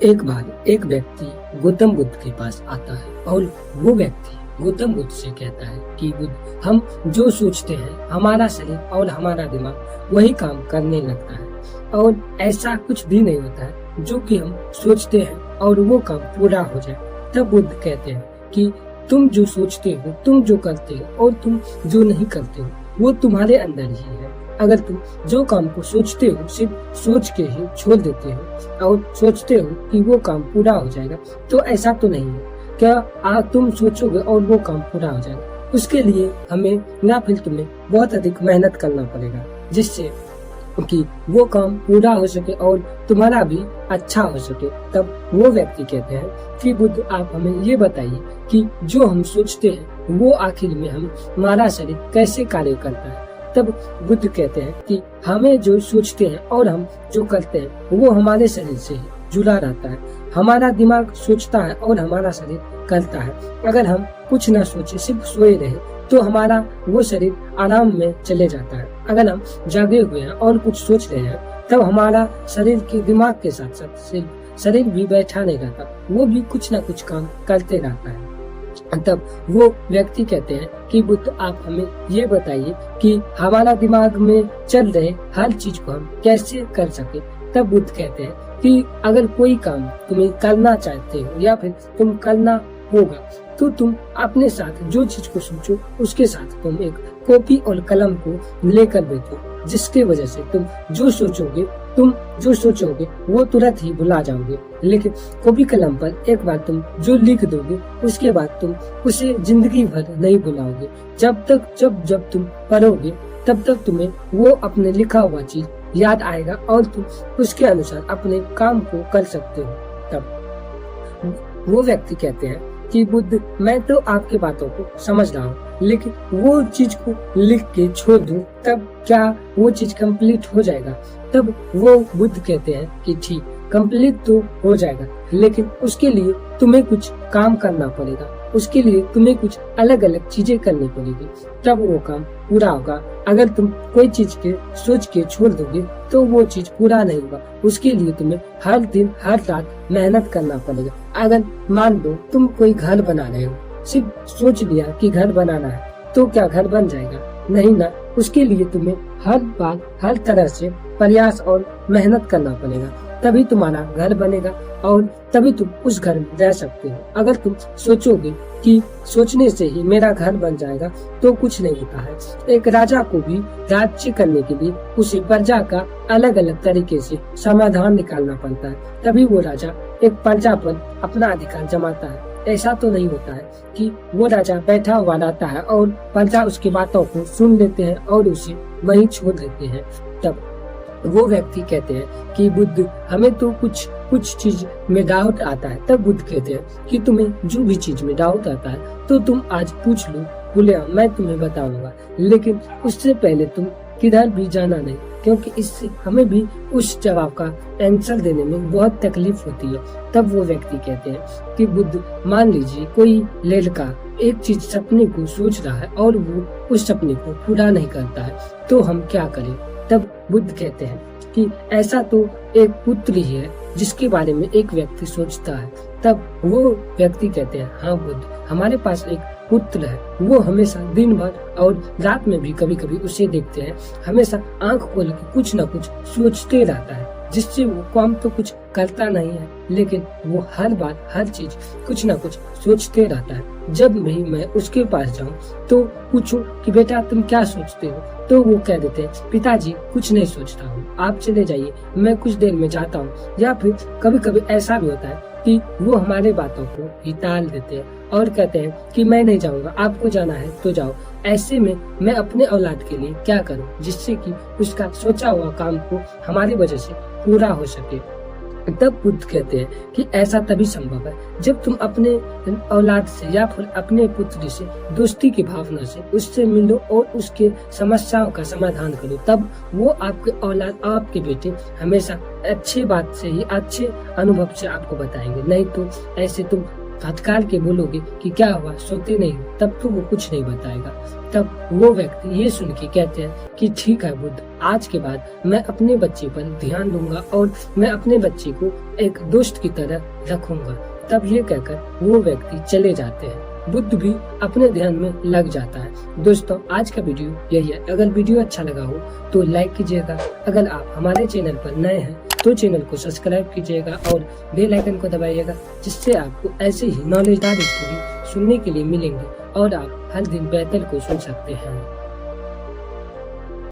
एक बार एक व्यक्ति गौतम बुद्ध के पास आता है और वो व्यक्ति गौतम बुद्ध से कहता है कि बुद्ध, हम जो सोचते हैं हमारा शरीर और हमारा दिमाग वही काम करने लगता है और ऐसा कुछ भी नहीं होता है जो कि हम सोचते हैं और वो काम पूरा हो जाए। तब बुद्ध कहते हैं कि तुम जो सोचते हो, तुम जो करते हो और तुम जो नहीं करते हो वो तुम्हारे अंदर ही है। अगर तुम जो काम को सोचते हो सिर्फ सोच के ही छोड़ देते हो और सोचते हो कि वो काम पूरा हो जाएगा, तो ऐसा तो नहीं है। क्या तुम सोचोगे और वो काम पूरा हो जाएगा? उसके लिए हमें या फिर तुम्हें बहुत अधिक मेहनत करना पड़ेगा जिससे कि वो काम पूरा हो सके और तुम्हारा भी अच्छा हो सके। तब वो व्यक्ति कहते हैं कि बुद्ध, आप हमें ये बताइए कि जो हम सोचते हैं वो आखिर में हमारा शरीर कैसे कार्य करता है। तब बुद्ध कहते हैं कि हमें जो सोचते हैं और हम जो करते हैं वो हमारे शरीर से ही जुड़ा रहता है। हमारा दिमाग सोचता है और हमारा शरीर करता है। अगर हम कुछ न सोचे, सिर्फ सोए रहे, तो हमारा वो शरीर आराम में चले जाता है। अगर हम जागे हुए हैं और कुछ सोच रहे हैं, तब हमारा शरीर के दिमाग के साथ साथ शरीर भी बैठा नहीं रहता, वो भी कुछ न कुछ काम करते रहता है। तब वो व्यक्ति कहते हैं कि बुद्ध, आप हमें ये बताइए कि हमारा दिमाग में चल रहे हर चीज को हम कैसे कर सके। तब बुद्ध कहते हैं कि अगर कोई काम तुम्हें करना चाहते हो या फिर तुम करना होगा, तो तुम अपने साथ जो चीज को सोचो उसके साथ तुम एक कॉपी और कलम को लेकर बैठो, जिसके वजह से तुम जो सोचोगे वो तुरंत ही भुला जाओगे। लेकिन कॉपी कलम पर एक बार तुम जो लिख दोगे उसके बाद तुम उसे जिंदगी भर नहीं भुलाओगे। जब तुम पढ़ोगे तब तक तुम्हें वो अपने लिखा हुआ चीज याद आएगा और तुम उसके अनुसार अपने काम को कर सकते हो। तब वो व्यक्ति कहते हैं कि बुद्ध, मैं तो आपकी बातों को समझ रहा हूँ, लेकिन वो चीज को लिख के छोड़ दूं, तब क्या वो चीज कंप्लीट हो जाएगा? तब वो बुद्ध कहते हैं कि ठीक, कंप्लीट तो हो जाएगा, लेकिन उसके लिए तुम्हें कुछ काम करना पड़ेगा, उसके लिए तुम्हें कुछ अलग अलग चीजें करनी पड़ेगी, तब वो काम पूरा होगा। अगर तुम कोई चीज के सोच के छोड़ दोगे तो वो चीज पूरा नहीं होगा। उसके लिए तुम्हें हर दिन हर रात मेहनत करना पड़ेगा। अगर मान लो तुम कोई घर बना रहे हो, सिर्फ सोच लिया कि घर बनाना है, तो क्या घर बन जाएगा? नहीं ना। उसके लिए तुम्हें हर बार हर तरह से प्रयास और मेहनत करना पड़ेगा, तभी तुम्हारा घर बनेगा और तभी तुम उस घर में रह सकते हो। अगर तुम सोचोगे कि सोचने से ही मेरा घर बन जाएगा, तो कुछ नहीं होता है। एक राजा को भी राज्य करने के लिए उसे प्रजा का अलग अलग तरीके से समाधान निकालना पड़ता है, तभी वो राजा एक प्रजा पर अपना अधिकार जमाता है। ऐसा तो नहीं होता है कि वो राजा बैठा हुआ रहता है और प्रजा उसकी बातों को सुन लेते हैं और उसे वहीं छोड़ देते हैं। तब वो व्यक्ति कहते हैं कि बुद्ध, हमें तो कुछ चीज में डाउट आता है। तब बुद्ध कहते हैं कि तुम्हें जो भी चीज में डाउट आता है तो तुम आज पूछ लो, बोले मैं तुम्हें बताऊंगा, लेकिन उससे पहले तुम किधर भी जाना नहीं, क्योंकि इससे हमें भी उस जवाब का आंसर देने में बहुत तकलीफ होती है। तब वो व्यक्ति कहते हैं कि बुद्ध, मान लीजिए कोई लड़का एक चीज सपने को सोच रहा है और वो उस सपने को पूरा नहीं करता है, तो हम क्या करें? तब बुद्ध कहते हैं कि ऐसा तो एक पुत्र ही है जिसके बारे में एक व्यक्ति सोचता है। तब वो व्यक्ति कहते हैं, हाँ बुद्ध, हमारे पास एक पुत्र है, वो हमेशा दिन भर और रात में भी कभी कभी उसे देखते हैं, हमेशा आंख खोल के कुछ न कुछ सोचते रहता है, जिससे वो काम तो कुछ करता नहीं है, लेकिन वो हर बार हर चीज कुछ न कुछ सोचते रहता है। जब भी मैं उसके पास जाऊं तो पूछूं कि बेटा तुम क्या सोचते हो, तो वो कह देते हैं, पिताजी कुछ नहीं सोचता हूँ, आप चले जाइए, मैं कुछ देर में जाता हूँ। या फिर कभी कभी ऐसा भी होता है कि वो हमारे बातों को ही टाल देते हैं और कहते हैं कि मैं नहीं जाऊंगा, आपको जाना है तो जाओ। ऐसे में मैं अपने औलाद के लिए क्या करूं जिससे कि उसका सोचा हुआ काम को हमारी वजह से पूरा हो सके। तब बुद्ध कहते हैं कि ऐसा तभी संभव है जब तुम अपने औलाद से या फिर अपने पुत्री से दोस्ती की भावना से उससे मिलो और उसके समस्याओं का समाधान करो। तब वो आपके औलाद, आपके बेटे हमेशा अच्छे बात से ही, अच्छे अनुभव से आपको बताएंगे। नहीं तो ऐसे तुम धत्कार के बोलोगे कि क्या हुआ, सोते नहीं, तब तो वो कुछ नहीं बताएगा। तब वो व्यक्ति ये सुन के कहते हैं कि ठीक है बुद्ध, आज के बाद मैं अपने बच्चे पर ध्यान दूंगा और मैं अपने बच्चे को एक दोस्त की तरह रखूंगा। तब ये कहकर वो व्यक्ति चले जाते हैं। बुद्ध भी अपने ध्यान में लग जाता है। दोस्तों, आज का वीडियो यही है। अगर वीडियो अच्छा लगा हो तो लाइक कीजिएगा। अगर आप हमारे चैनल पर नए हैं तो चैनल को सब्सक्राइब कीजिएगा और बेल आइकन को दबाइएगा, जिससे आपको ऐसे ही नॉलेजदार स्टोरी सुनने के लिए मिलेंगे और आप हर दिन बेहतर को सुन सकते हैं।